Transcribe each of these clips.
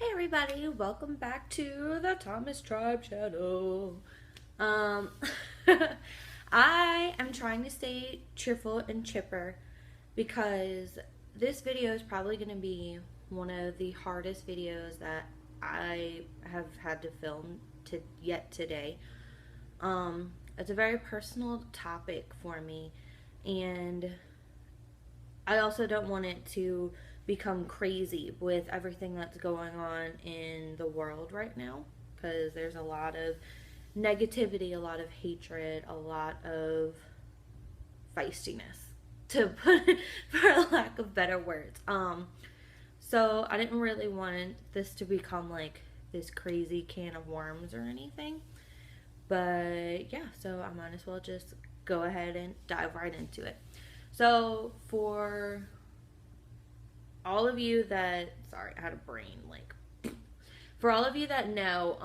Hey everybody, welcome back to the Thomas Tribe channel. I am trying to stay cheerful and chipper because this video is probably going to be one of the hardest videos that I have had to film yet today. It's a very personal topic for me, and I also don't want it to become crazy with everything that's going on in the world right now, because there's a lot of negativity, a lot of hatred, a lot of feistiness, to put it, for lack of better words. So I didn't really want this to become like this crazy can of worms or anything. But yeah, so I might as well just go ahead and dive right into it. So for all of you that, sorry, I had a brain like, for all of you that know,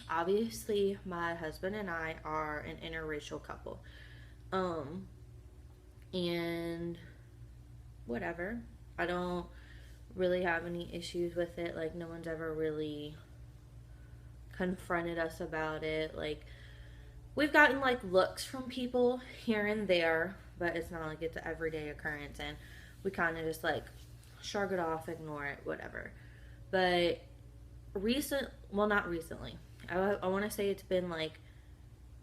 obviously my husband and I are an interracial couple. Um, and whatever. I don't really have any issues with it. Like, no one's ever really confronted us about it. Like, we've gotten like looks from people here and there, but it's not like it's an everyday occurrence, and we kind of just like shrug it off, ignore it, whatever. But well, not recently. I want to say it's been like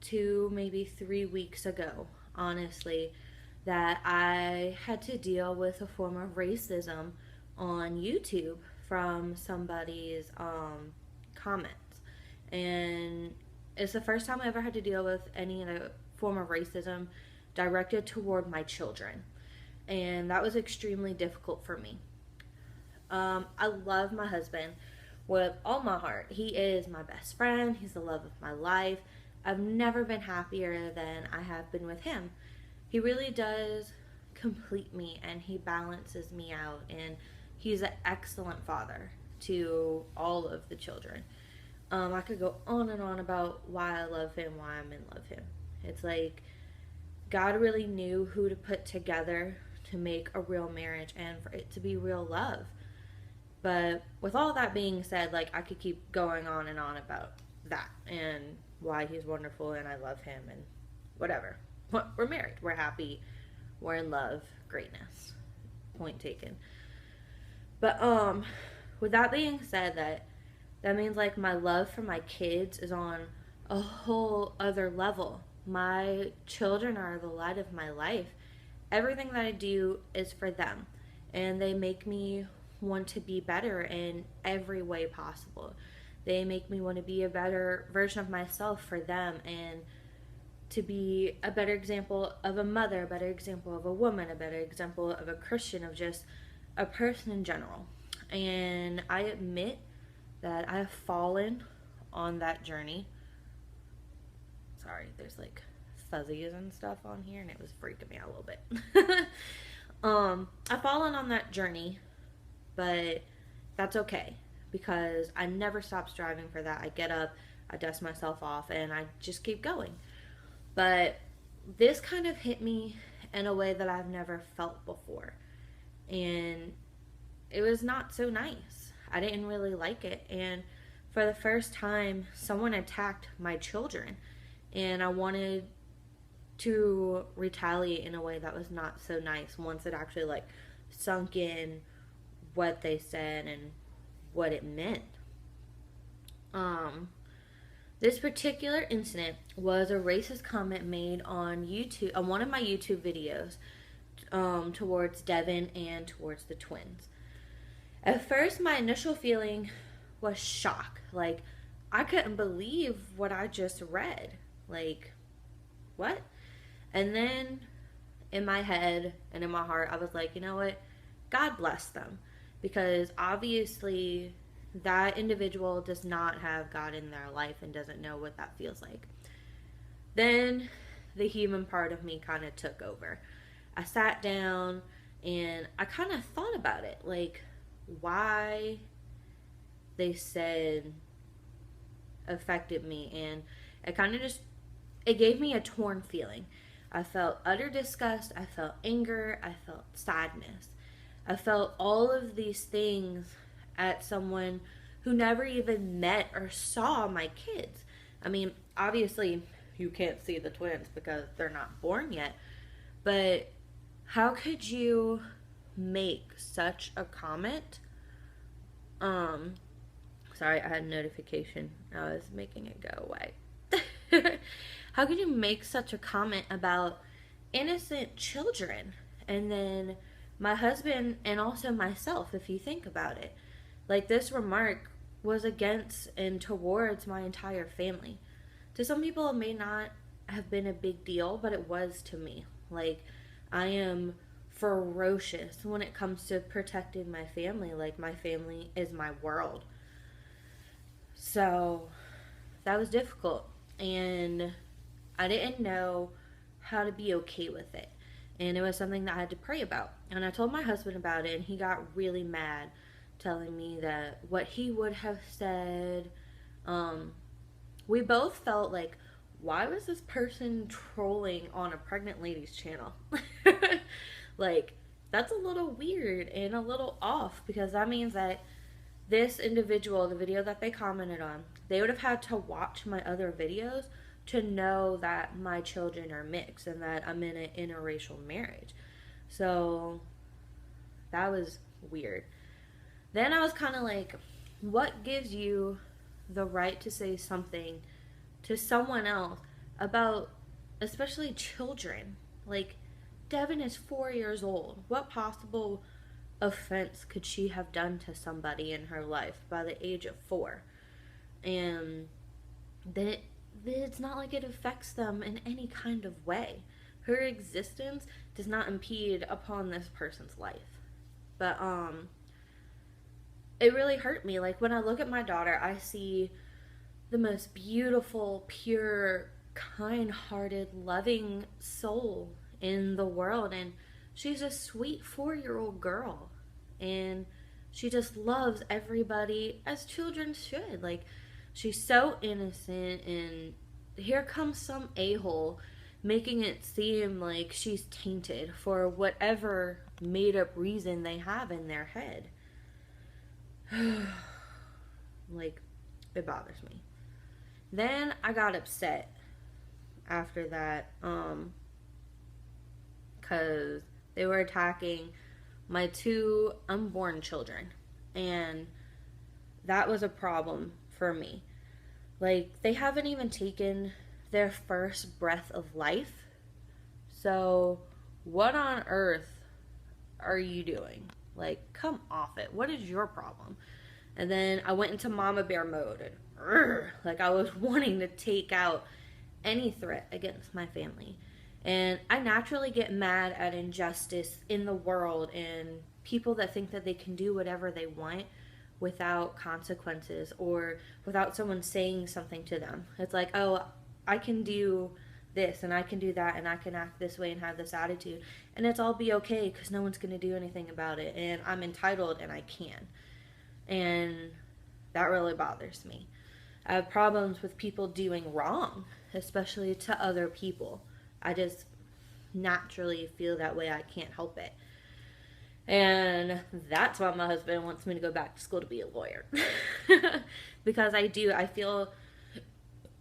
2, maybe 3 weeks ago, honestly, that I had to deal with a form of racism on YouTube from somebody's comments. And it's the first time I ever had to deal with any form of racism directed toward my children. And that was extremely difficult for me. I love my husband with all my heart. He is my best friend. He's the love of my life. I've never been happier than I have been with him. He really does complete me, and he balances me out, and he's an excellent father to all of the children. I could go on and on about why I love him, why I'm in love him. It's like God really knew who to put together to make a real marriage and for it to be real love. But with all that being said, like, I could keep going on and on about that and why he's wonderful and I love him and whatever. We're married. We're happy. We're in love. Greatness. Point taken. But with that being said, that means like my love for my kids is on a whole other level. My children are the light of my life. Everything that I do is for them, and they make me want to be better in every way possible. They make me want to be a better version of myself for them, and to be a better example of a mother, a better example of a woman, a better example of a Christian, of just a person in general. And I admit that I have fallen on that journey. Sorry, there's like fuzzies and stuff on here, and it was freaking me out a little bit. I've fallen on that journey, but that's okay because I never stop striving for that. I get up, I dust myself off, and I just keep going. But this kind of hit me in a way that I've never felt before, and it was not so nice. I didn't really like it, and for the first time, someone attacked my children, and I wanted to retaliate in a way that was not so nice once it actually like sunk in what they said and what it meant. This particular incident was a racist comment made on YouTube, on one of my YouTube videos, towards Devin and towards the twins. At first, my initial feeling was shock. Like, I couldn't believe what I just read. Like, what? And then in my head and in my heart, I was like, you know what? God bless them. Because obviously that individual does not have God in their life and doesn't know what that feels like. Then the human part of me kind of took over. I sat down and I kind of thought about it. Like, why they said affected me. And it kind of just, it gave me a torn feeling. I felt utter disgust. I felt anger. I felt sadness. I felt all of these things at someone who never even met or saw my kids. I mean, obviously, you can't see the twins because they're not born yet, but how could you make such a comment? Um, Sorry, I had a notification. I was making it go away. How could you make such a comment about innocent children? And then my husband and also myself, if you think about it. Like, this remark was against and towards my entire family. To some people, it may not have been a big deal, but it was to me. Like, I am ferocious when it comes to protecting my family. Like, my family is my world. So that was difficult. And I didn't know how to be okay with it. And it was something that I had to pray about. And I told my husband about it, and he got really mad, telling me that what he would have said. We both felt like, why was this person trolling on a pregnant lady's channel? Like, that's a little weird and a little off, because that means that this individual, the video that they commented on, they would have had to watch my other videos to know that my children are mixed and that I'm in an interracial marriage. So that was weird. Then I was kind of like, what gives you the right to say something to someone else about, especially children? Like, Devin is 4 years old. What possible offense could she have done to somebody in her life by the age of 4? And that it's not like it affects them in any kind of way. Her existence does not impede upon this person's life. But it really hurt me. Like, when I look at my daughter, I see the most beautiful, pure, kind-hearted, loving soul in the world, and she's a sweet 4-year-old girl, and she just loves everybody as children should. Like, she's so innocent, and here comes some a-hole making it seem like she's tainted for whatever made-up reason they have in their head. Like, it bothers me. Then I got upset after that, because they were attacking my 2 unborn children, and that was a problem for me. Like, they haven't even taken their first breath of life, so what on earth are you doing? Like, come off it. What is your problem? And then I went into mama bear mode, and like, I was wanting to take out any threat against my family. And I naturally get mad at injustice in the world and people that think that they can do whatever they want without consequences or without someone saying something to them. It's like, oh, I can do this and I can do that and I can act this way and have this attitude, and it's all be okay because no one's going to do anything about it, and I'm entitled and I can. And that really bothers me. I have problems with people doing wrong, especially to other people. I just naturally feel that way. I can't help it. And that's why my husband wants me to go back to school to be a lawyer. Because I feel,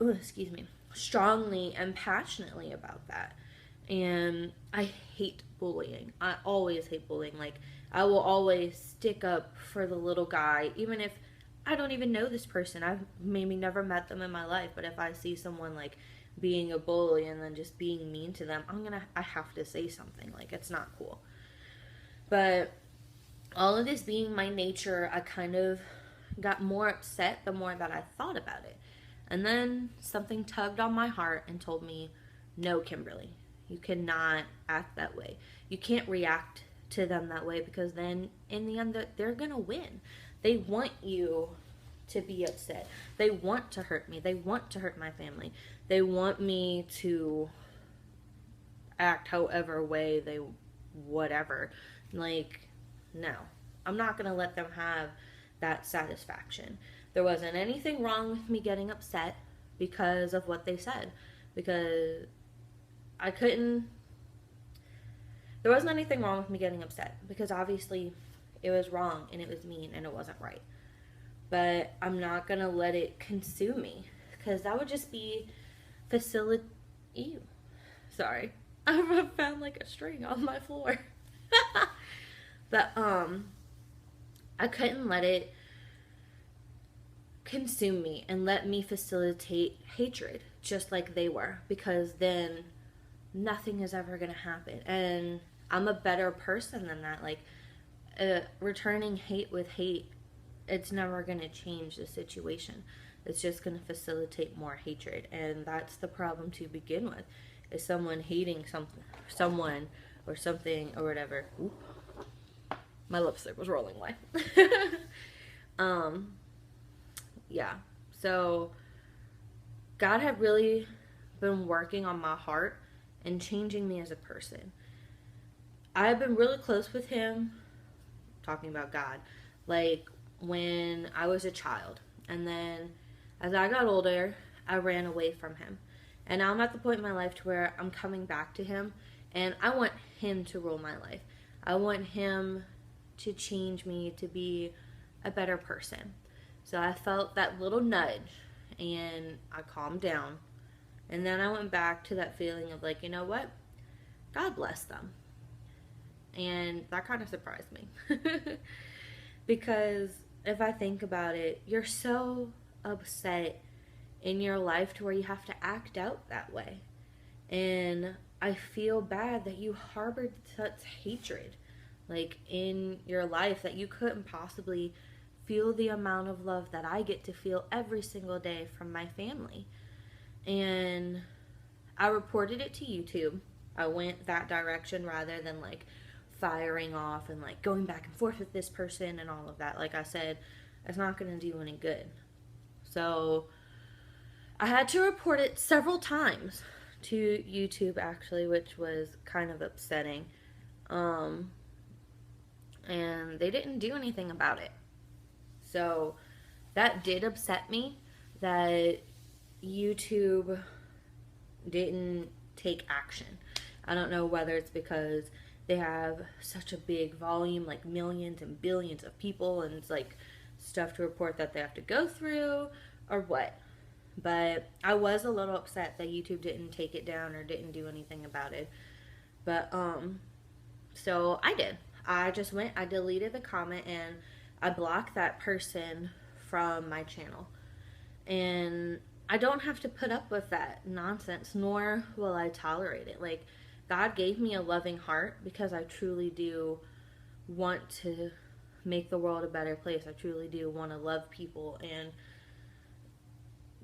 excuse me, strongly and passionately about that. And I hate bullying. I always hate bullying. Like, I will always stick up for the little guy, even if I don't even know this person. I've maybe never met them in my life, but if I see someone like being a bully and then just being mean to them, I have to say something. Like, it's not cool. But all of this being my nature, I kind of got more upset the more that I thought about it. And then something tugged on my heart and told me, no, Kimberly, you cannot act that way. You can't react to them that way, because then in the end they're gonna win. They want you to be upset. They want to hurt me. They want to hurt my family. They want me to act however way they whatever. Like, no. I'm not going to let them have that satisfaction. There wasn't anything wrong with me getting upset because of what they said. Because there wasn't anything wrong with me getting upset. Because obviously it was wrong and it was mean and it wasn't right. but I'm not gonna let it consume me, because that would just be facility. Ew. Sorry. I found like a string on my floor. But I couldn't let it consume me and let me facilitate hatred just like they were, because then nothing is ever going to happen. And I'm a better person than that. Like, returning hate with hate, it's never going to change the situation. It's just going to facilitate more hatred. And that's the problem to begin with, is someone hating someone or something or whatever. Oop. My lipstick was rolling away. Yeah. So God had really been working on my heart and changing me as a person. I have been really close with him, talking about God, like when I was a child. And then as I got older, I ran away from him. And now I'm at the point in my life to where I'm coming back to him, and I want him to rule my life. I want him to change me to be a better person. So I felt that little nudge, and I calmed down. And then I went back to that feeling of like, you know what? God bless them. And that kind of surprised me. Because if I think about it, you're so upset in your life to where you have to act out that way. And I feel bad that you harbored such hatred, like, in your life, that you couldn't possibly feel the amount of love that I get to feel every single day from my family. And I reported it to YouTube. I went that direction rather than like firing off and like going back and forth with this person and all of that. Like I said, it's not going to do any good. So I had to report it several times to YouTube, actually, which was kind of upsetting. And they didn't do anything about it. So that did upset me, that YouTube didn't take action. I don't know whether it's because they have such a big volume, like millions and billions of people, and it's like stuff to report that they have to go through, or what. But I was a little upset that YouTube didn't take it down or didn't do anything about it. But so I did. I just went, I deleted the comment, and I blocked that person from my channel. And I don't have to put up with that nonsense, nor will I tolerate it. Like, God gave me a loving heart because I truly do want to make the world a better place. I truly do want to love people and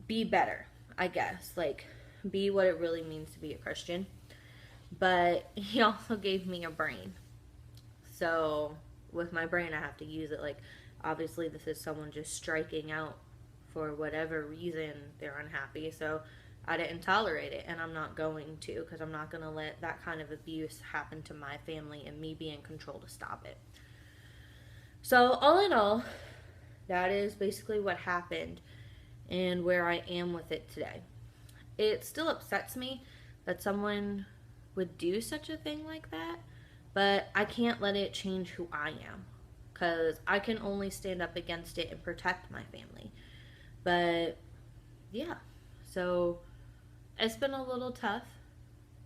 be better, I guess. Like, be what it really means to be a Christian. But he also gave me a brain. So with my brain, I have to use it. Like, obviously this is someone just striking out for whatever reason they're unhappy. So I didn't tolerate it, and I'm not going to, because I'm not going to let that kind of abuse happen to my family and me be in control to stop it. So all in all, that is basically what happened and where I am with it today. It still upsets me that someone would do such a thing like that, but I can't let it change who I am, because I can only stand up against it and protect my family. But yeah, so it's been a little tough,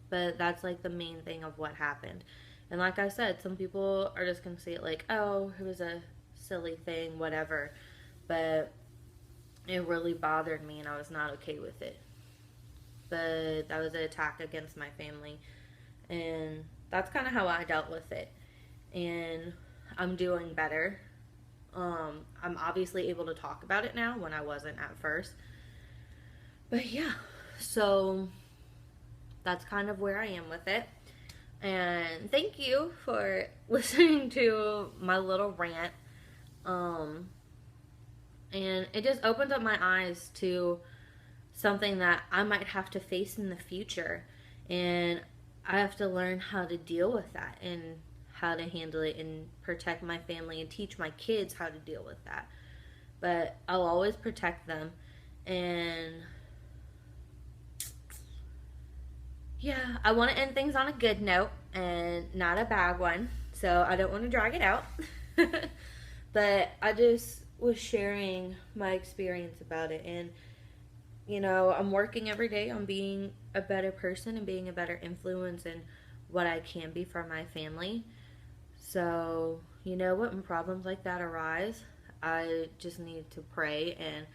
but that's like the main thing of what happened. And like I said, some people are just gonna say it like, oh, it was a silly thing, whatever. But it really bothered me, and I was not okay with it. But that was an attack against my family, and that's kind of how I dealt with it. And I'm doing better. I'm obviously able to talk about it now when I wasn't at first. But yeah, so that's kind of where I am with it. And thank you for listening to my little rant. And it just opened up my eyes to something that I might have to face in the future. And I have to learn how to deal with that and how to handle it and protect my family and teach my kids how to deal with that. But I'll always protect them. And yeah, I want to end things on a good note and not a bad one. So I don't want to drag it out. But I just was sharing my experience about it. And, you know, I'm working every day on being a better person and being a better influence in what I can be for my family. So, you know what, when problems like that arise, I just need to pray and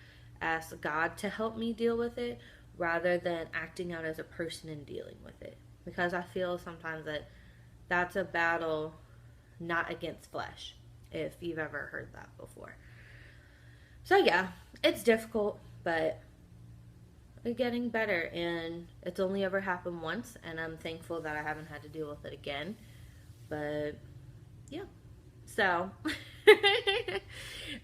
ask God to help me deal with it rather than acting out as a person and dealing with it. Because I feel sometimes that that's a battle not against flesh, if you've ever heard that before. So, yeah, it's difficult, but we're getting better, and it's only ever happened once, and I'm thankful that I haven't had to deal with it again. But yeah, so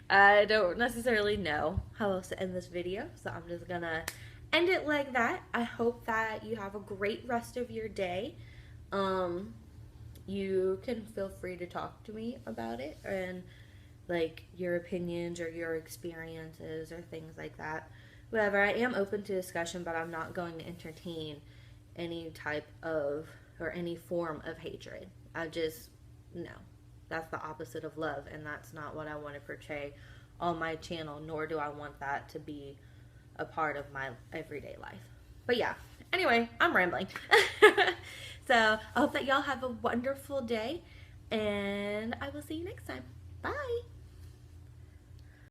I don't necessarily know how else to end this video, so I'm just gonna end it like that. I hope that you have a great rest of your day. You can feel free to talk to me about it and like your opinions or your experiences or things like that. Whatever, I am open to discussion, but I'm not going to entertain any type of or any form of hatred. I just, no. That's the opposite of love, and that's not what I want to portray on my channel, nor do I want that to be a part of my everyday life. But yeah, anyway, I'm rambling. So I hope that y'all have a wonderful day, and I will see you next time. Bye.